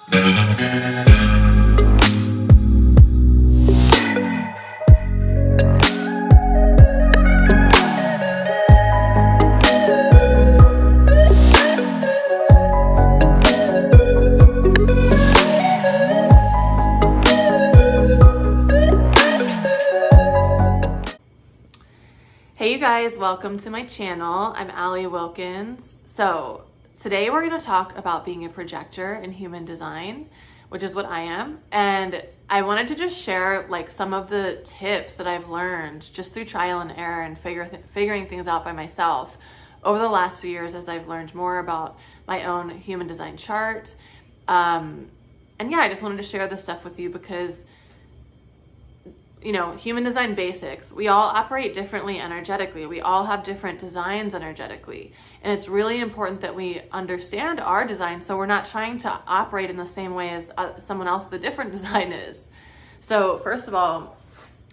Hey you guys, welcome to my channel. I'm Allie Wilkins. So today we're going to talk about being a projector in human design, which is what I am. And I wanted to just share like some of the tips that I've learned just through trial and error and figuring things out by myself over the last few years as I've learned more about my own human design chart. And yeah, I just wanted to share this stuff with you because you know, human design basics, we all operate differently energetically. We all have different designs energetically. And it's really important that we understand our design so we're not trying to operate in the same way as someone else with a different design is. So first of all,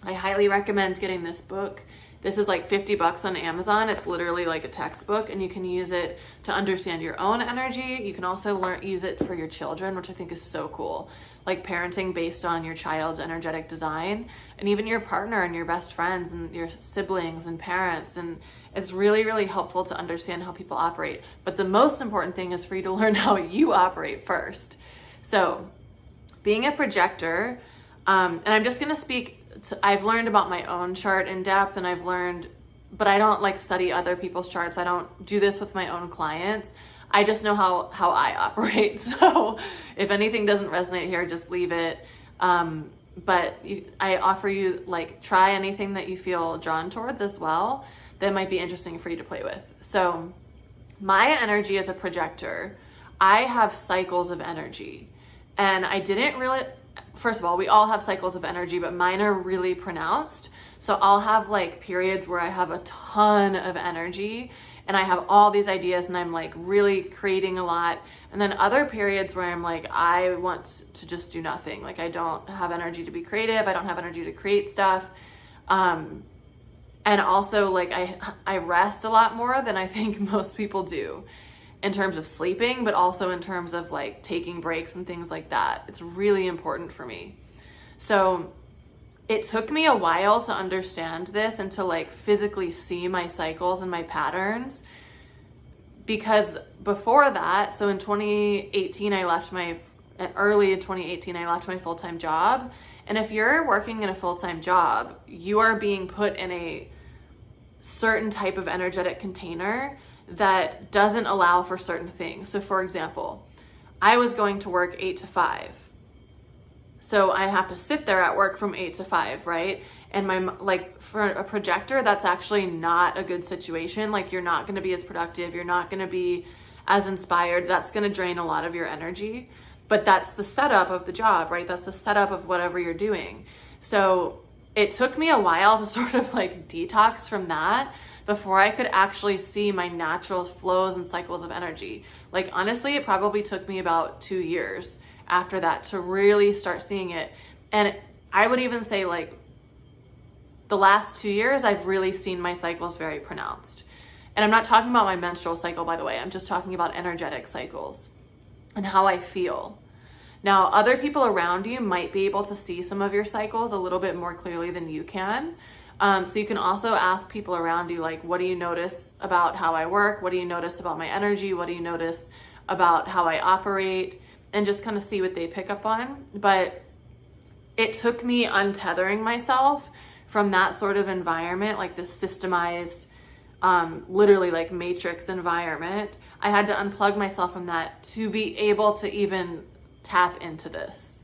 I highly recommend getting this book. This is like $50 on Amazon. It's literally like a textbook and you can use it to understand your own energy. You can also use it for your children, which I think is so cool. Like parenting based on your child's energetic design and even your partner and your best friends and your siblings and parents. And it's really, really helpful to understand how people operate. But the most important thing is for you to learn how you operate first. So being a projector, and I'm just going to speak, I've learned about my own chart in depth and I've learned, but I don't like study other people's charts. I don't do this with my own clients. I just know how I operate. So if anything doesn't resonate here, just leave it. But I offer you like, try anything that you feel drawn towards as well. That might be interesting for you to play with. So my energy as a projector, I have cycles of energy and I didn't really, first of all, we all have cycles of energy, but mine are really pronounced. So I'll have like periods where I have a ton of energy and I have all these ideas and I'm like really creating a lot. And then other periods where I'm like, I want to just do nothing. Like I don't have energy to be creative. I don't have energy to create stuff. And also like I rest a lot more than I think most people do in terms of sleeping, but also in terms of like taking breaks and things like that. It's really important for me. So it took me a while to understand this and to like physically see my cycles and my patterns, because before that, so in 2018, early in 2018, I left my full-time job. And if you're working in a full-time job, you are being put in a certain type of energetic container that doesn't allow for certain things. So for example, I was going to work 8 to 5. So I have to sit there at work from 8 to 5, right? And like for a projector, that's actually not a good situation. Like you're not going to be as productive. You're not going to be as inspired. That's going to drain a lot of your energy, but that's the setup of the job, right? That's the setup of whatever you're doing. So it took me a while to sort of like detox from that before I could actually see my natural flows and cycles of energy. Like honestly, it probably took me about 2 years after that to really start seeing it. And I would even say like the last 2 years, I've really seen my cycles very pronounced. And I'm not talking about my menstrual cycle, by the way. I'm just talking about energetic cycles and how I feel. Now, other people around you might be able to see some of your cycles a little bit more clearly than you can. So you can also ask people around you, like, what do you notice about how I work? What do you notice about my energy? What do you notice about how I operate? And just kind of see what they pick up on. But it took me untethering myself from that sort of environment, like this systemized, literally like matrix environment. I had to unplug myself from that to be able to even tap into this.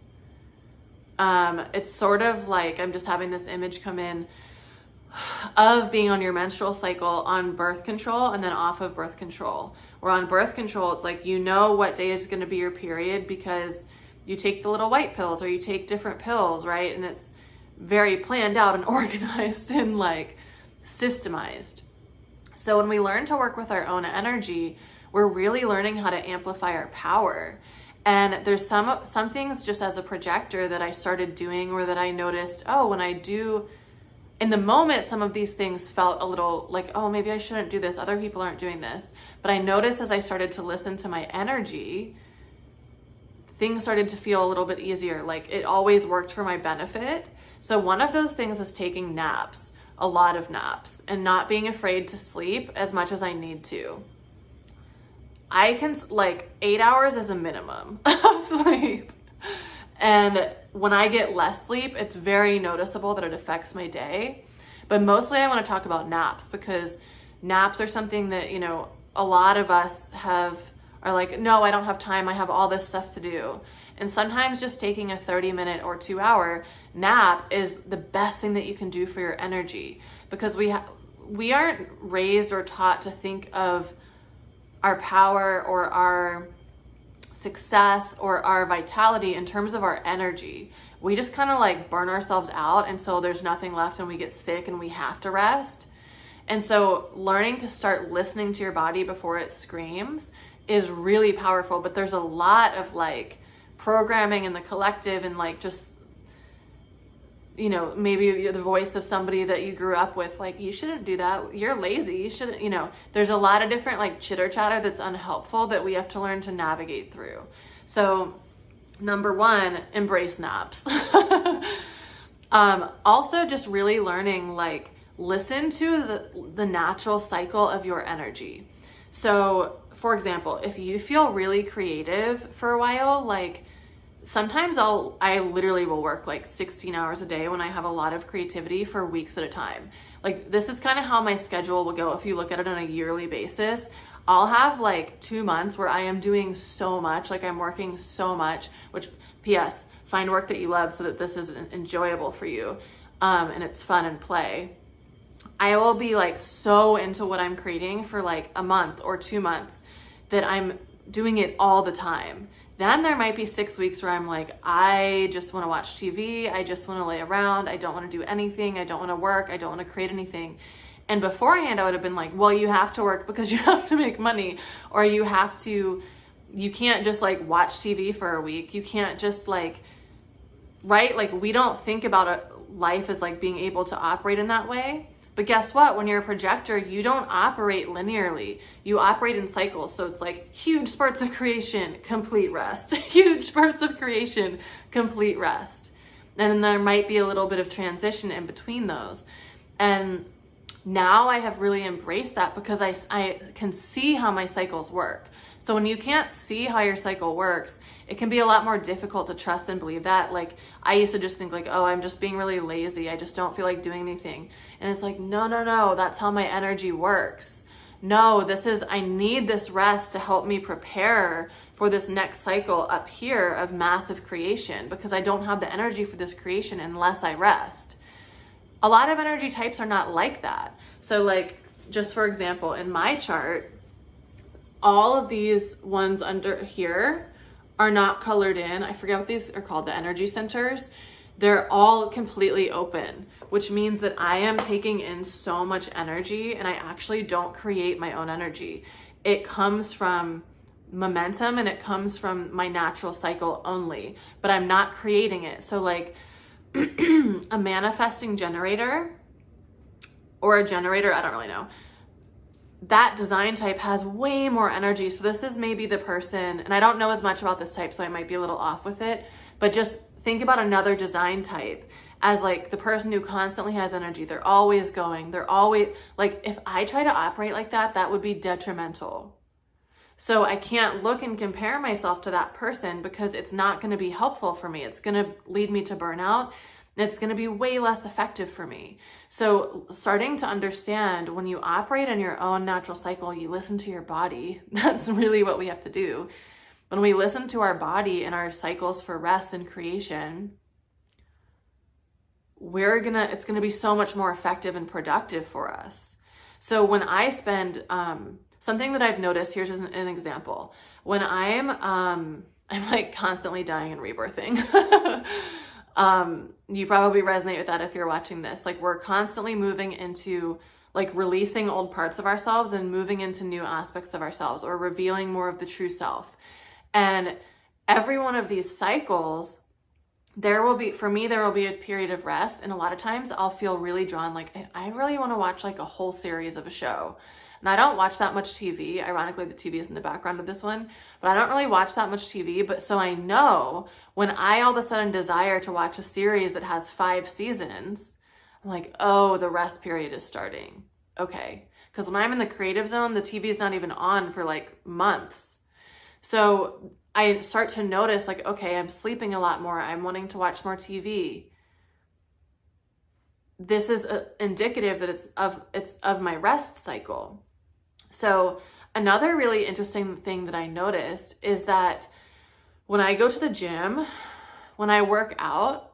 It's sort of like, I'm just having this image come in of being on your menstrual cycle on birth control and then off of birth control. Where on birth control, it's like, you know what day is going to be your period because you take the little white pills or you take different pills, right? And it's very planned out and organized and like systemized. So when we learn to work with our own energy, we're really learning how to amplify our power. And there's some things just as a projector that I started doing or that I noticed, oh, when I do, in the moment, some of these things felt a little like, oh, maybe I shouldn't do this. Other people aren't doing this. But I noticed as I started to listen to my energy, things started to feel a little bit easier. Like it always worked for my benefit. So one of those things is taking naps, a lot of naps, and not being afraid to sleep as much as I need to. I can, like 8 hours is a minimum of sleep. And when I get less sleep, it's very noticeable that it affects my day. But mostly I want to talk about naps, because naps are something that, you know, a lot of us are like, no, I don't have time. I have all this stuff to do. And sometimes just taking a 30-minute or 2-hour nap is the best thing that you can do for your energy, because we aren't raised or taught to think of our power or our success or our vitality in terms of our energy. We just kind of like burn ourselves out, and so there's nothing left and we get sick and we have to rest. And so learning to start listening to your body before it screams is really powerful. But there's a lot of like programming in the collective, and like just, you know, maybe you're the voice of somebody that you grew up with, like, you shouldn't do that, you're lazy, you shouldn't, you know, there's a lot of different like chitter chatter that's unhelpful that we have to learn to navigate through. So number one, embrace naps. Also just really learning, like, listen to the natural cycle of your energy. So for example, if you feel really creative for a while, like sometimes I literally will work like 16 hours a day when I have a lot of creativity for weeks at a time. Like this is kind of how my schedule will go. If you look at it on a yearly basis, I'll have like 2 months where I am doing so much, like I'm working so much, which PS, find work that you love so that this is enjoyable for you. And it's fun and play. I will be like so into what I'm creating for like a month or 2 months that I'm doing it all the time. Then there might be 6 weeks where I'm like, I just want to watch TV. I just want to lay around. I don't want to do anything. I don't want to work. I don't want to create anything. And beforehand, I would have been like, well, you have to work because you have to make money, or you can't just like watch TV for a week. You can't just like, right? Like we don't think about life as like being able to operate in that way. But guess what? When you're a projector, you don't operate linearly. You operate in cycles. So it's like huge spurts of creation, complete rest. Huge spurts of creation, complete rest. And then there might be a little bit of transition in between those. And now I have really embraced that because I can see how my cycles work. So when you can't see how your cycle works, it can be a lot more difficult to trust and believe that. Like I used to just think like, oh, I'm just being really lazy. I just don't feel like doing anything. And it's like, no, that's how my energy works. No, I need this rest to help me prepare for this next cycle up here of massive creation, because I don't have the energy for this creation unless I rest. A lot of energy types are not like that. So like, just for example, in my chart, all of these ones under here are not colored in. I forget what these are called, the energy centers. They're all completely open, which means that I am taking in so much energy and I actually don't create my own energy. It comes from momentum and it comes from my natural cycle only, but I'm not creating it. So like a manifesting generator or a generator, I don't really know. That design type has way more energy. So this is maybe the person, and I don't know as much about this type, so I might be a little off with it, but just think about another design type as like the person who constantly has energy. They're always going. They're always like, if I try to operate like that, that would be detrimental. So I can't look and compare myself to that person because it's not going to be helpful for me. It's going to lead me to burnout. It's going to be way less effective for me. So starting to understand when you operate in your own natural cycle, you listen to your body. That's really what we have to do. When we listen to our body and our cycles for rest and creation, it's going to be so much more effective and productive for us. So when I spend, something that I've noticed, here's just an example. When I'm like constantly dying and rebirthing. You probably resonate with that if you're watching this. Like we're constantly moving into like releasing old parts of ourselves and moving into new aspects of ourselves, or revealing more of the true self. And every one of these cycles, there will be a period of rest. And a lot of times I'll feel really drawn, like I really want to watch like a whole series of a show. And I don't watch that much TV. Ironically, the TV is in the background of this one, but I don't really watch that much TV. But so I know when I all of a sudden desire to watch a series that has 5 seasons, I'm like, oh, the rest period is starting. Okay. Because when I'm in the creative zone, the TV is not even on for like months. So I start to notice like, okay, I'm sleeping a lot more. I'm wanting to watch more TV. This is indicative that it's of my rest cycle. So another really interesting thing that I noticed is that when I go to the gym, when I work out,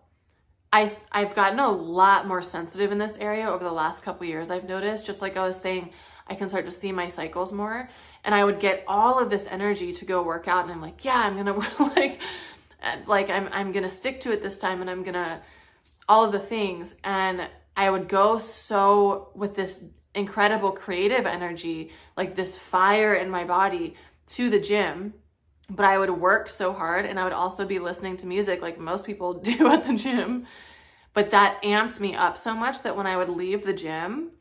I've gotten a lot more sensitive in this area over the last couple years. I've noticed, just like I was saying, I can start to see my cycles more, and I would get all of this energy to go work out, and I'm like, yeah, I'm gonna I'm gonna stick to it this time, and I'm gonna all of the things. And I would go so with this incredible creative energy, like this fire in my body, to the gym. But I would work so hard, and I would also be listening to music like most people do at the gym. But that amps me up so much that when I would leave the gym,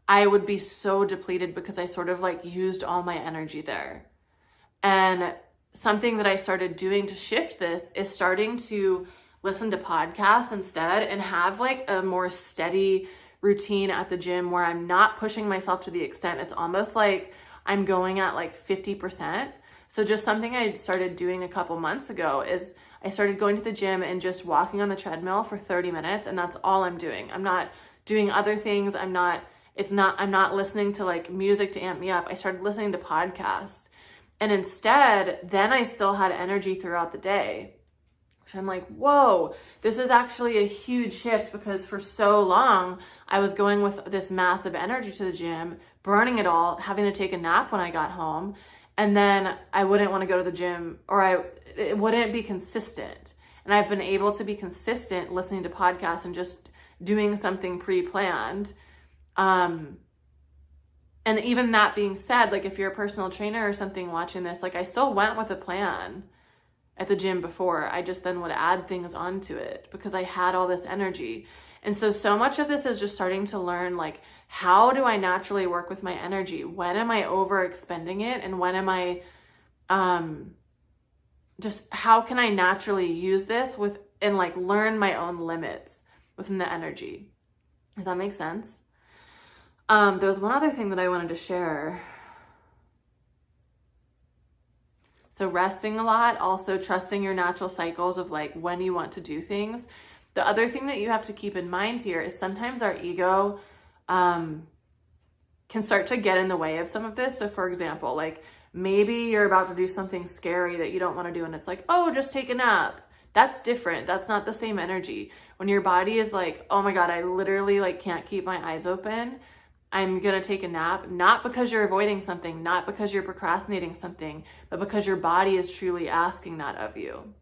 I would be so depleted because I sort of like used all my energy there. And something that I started doing to shift this is starting to listen to podcasts instead and have like a more steady routine at the gym where I'm not pushing myself to the extent. It's almost like I'm going at like 50%. So just something I started doing a couple months ago is I started going to the gym and just walking on the treadmill for 30 minutes. And that's all I'm doing. I'm not doing other things. I'm not listening to like music to amp me up. I started listening to podcasts. And instead, then I still had energy throughout the day. Which I'm like, whoa, this is actually a huge shift, because for so long I was going with this massive energy to the gym, burning it all, having to take a nap when I got home. And then I wouldn't want to go to the gym, or it wouldn't be consistent. And I've been able to be consistent listening to podcasts and just doing something pre-planned. And even that being said, like if you're a personal trainer or something watching this, like I still went with a plan at the gym before. I just then would add things onto it because I had all this energy. And so much of this is just starting to learn, like, how do I naturally work with my energy? When am I over expending it? And when am I, just how can I naturally use this and like learn my own limits within the energy? Does that make sense? There was one other thing that I wanted to share. So resting a lot, also trusting your natural cycles of like when you want to do things. The other thing that you have to keep in mind here is sometimes our ego can start to get in the way of some of this. So for example, like maybe you're about to do something scary that you don't want to do, and it's like, oh, just take a nap. That's different. That's not the same energy. When your body is like, oh my God, I literally like can't keep my eyes open, I'm gonna take a nap, not because you're avoiding something, not because you're procrastinating something, but because your body is truly asking that of you.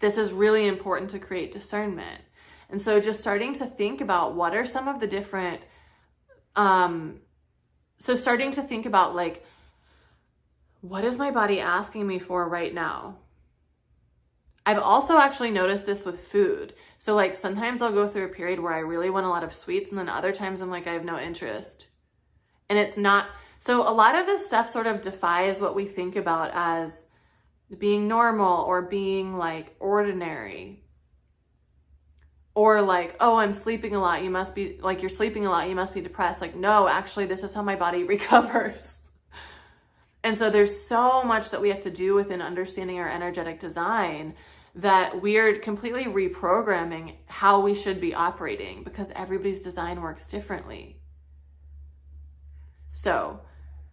This is really important to create discernment. And so just starting to think about what are some of the different, starting to think about like, what is my body asking me for right now? I've also actually noticed this with food. So like sometimes I'll go through a period where I really want a lot of sweets, and then other times I'm like, I have no interest. And it's not, so a lot of this stuff sort of defies what we think about as being normal or being like ordinary. Or like, oh, I'm sleeping a lot, you must be, like you're sleeping a lot, you must be depressed. Like, no, actually this is how my body recovers. And so there's so much that we have to do within understanding our energetic design that we're completely reprogramming how we should be operating, because everybody's design works differently. So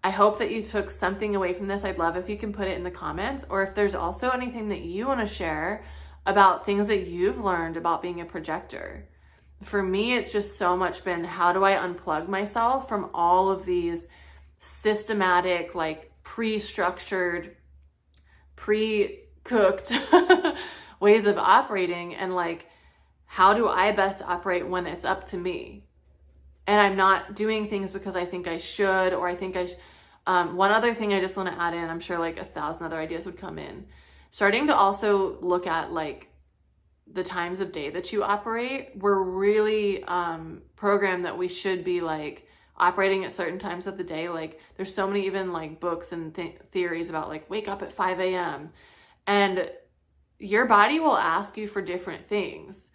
I hope that you took something away from this. I'd love if you can put it in the comments, or if there's also anything that you want to share about things that you've learned about being a projector. For me, it's just so much been, how do I unplug myself from all of these systematic, like pre-structured, pre-cooked ways of operating, and like, how do I best operate when it's up to me? And I'm not doing things because I think I should, or I think one other thing I just want to add in, I'm sure like 1,000 other ideas would come in. Starting to also look at like the times of day that you operate. We're really programmed that we should be like operating at certain times of the day. Like there's so many even like books and theories about like wake up at 5 a.m. and your body will ask you for different things.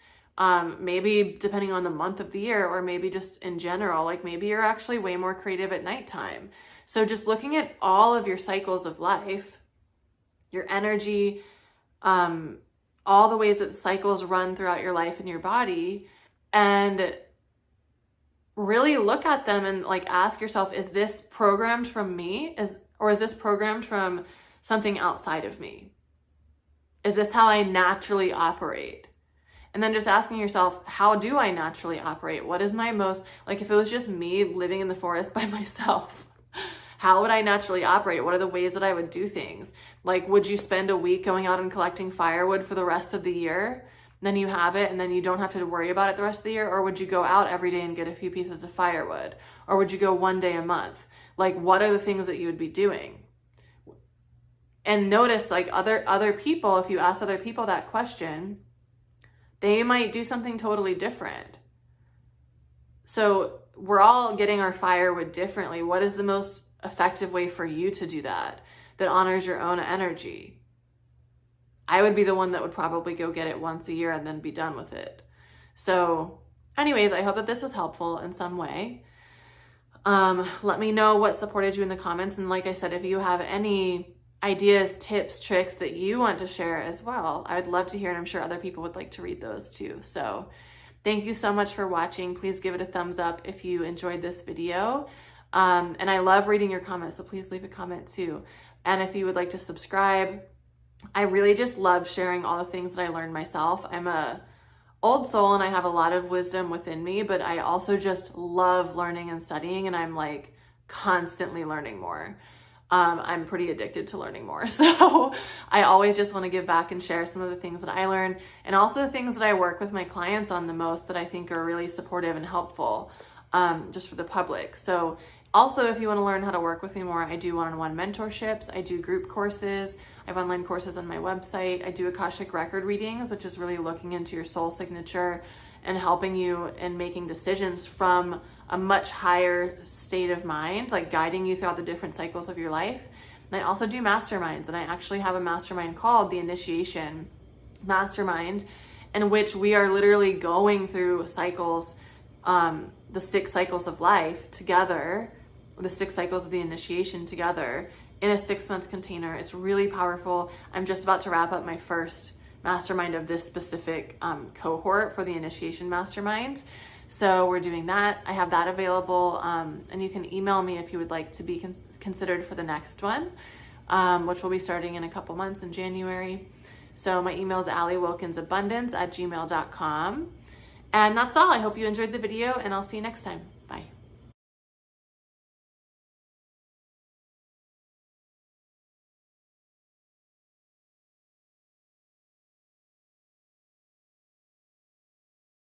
Maybe depending on the month of the year, or maybe just in general, like maybe you're actually way more creative at nighttime. So just looking at all of your cycles of life, your energy, all the ways that the cycles run throughout your life and your body, and really look at them and like ask yourself, is this programmed from me? Or is this programmed from something outside of me? Is this how I naturally operate? And then just asking yourself, how do I naturally operate? What is my most, like if it was just me living in the forest by myself, how would I naturally operate? What are the ways that I would do things? Like, would you spend a week going out and collecting firewood for the rest of the year? Then you have it and then you don't have to worry about it the rest of the year? Or would you go out every day and get a few pieces of firewood? Or would you go one day a month? Like, what are the things that you would be doing? And notice like other people, if you ask other people that question, they might do something totally different. So we're all getting our firewood differently. What is the most effective way for you to do that honors your own energy? I would be the one that would probably go get it once a year and then be done with it. So anyways, I hope that this was helpful in some way. Let me know what supported you in the comments. And like I said, if you have any ideas, tips, tricks that you want to share as well, I would love to hear, and I'm sure other people would like to read those too. So thank you so much for watching. Please give it a thumbs up if you enjoyed this video. And I love reading your comments, so please leave a comment too. And if you would like to subscribe, I really just love sharing all the things that I learned myself. I'm a old soul and I have a lot of wisdom within me, but I also just love learning and studying, and I'm like constantly learning more. I'm pretty addicted to learning more. So I always just want to give back and share some of the things that I learned, and also the things that I work with my clients on the most that I think are really supportive and helpful, just for the public. So also, if you want to learn how to work with me more, I do one-on-one mentorships. I do group courses. I have online courses on my website. I do Akashic record readings, which is really looking into your soul signature and helping you in making decisions from a much higher state of mind, like guiding you throughout the different cycles of your life. And I also do masterminds, and I actually have a mastermind called the Initiation Mastermind, in which we are literally going through cycles, the 6 cycles of life together, the 6 cycles of the initiation together in a 6-month container. It's really powerful. I'm just about to wrap up my first mastermind of this specific cohort for the Initiation Mastermind. So we're doing that. I have that available, and you can email me if you would like to be considered for the next one, which will be starting in a couple months in January. So my email is alliewilkinsabundance@gmail.com. And that's all. I hope you enjoyed the video, and I'll see you next time. Bye.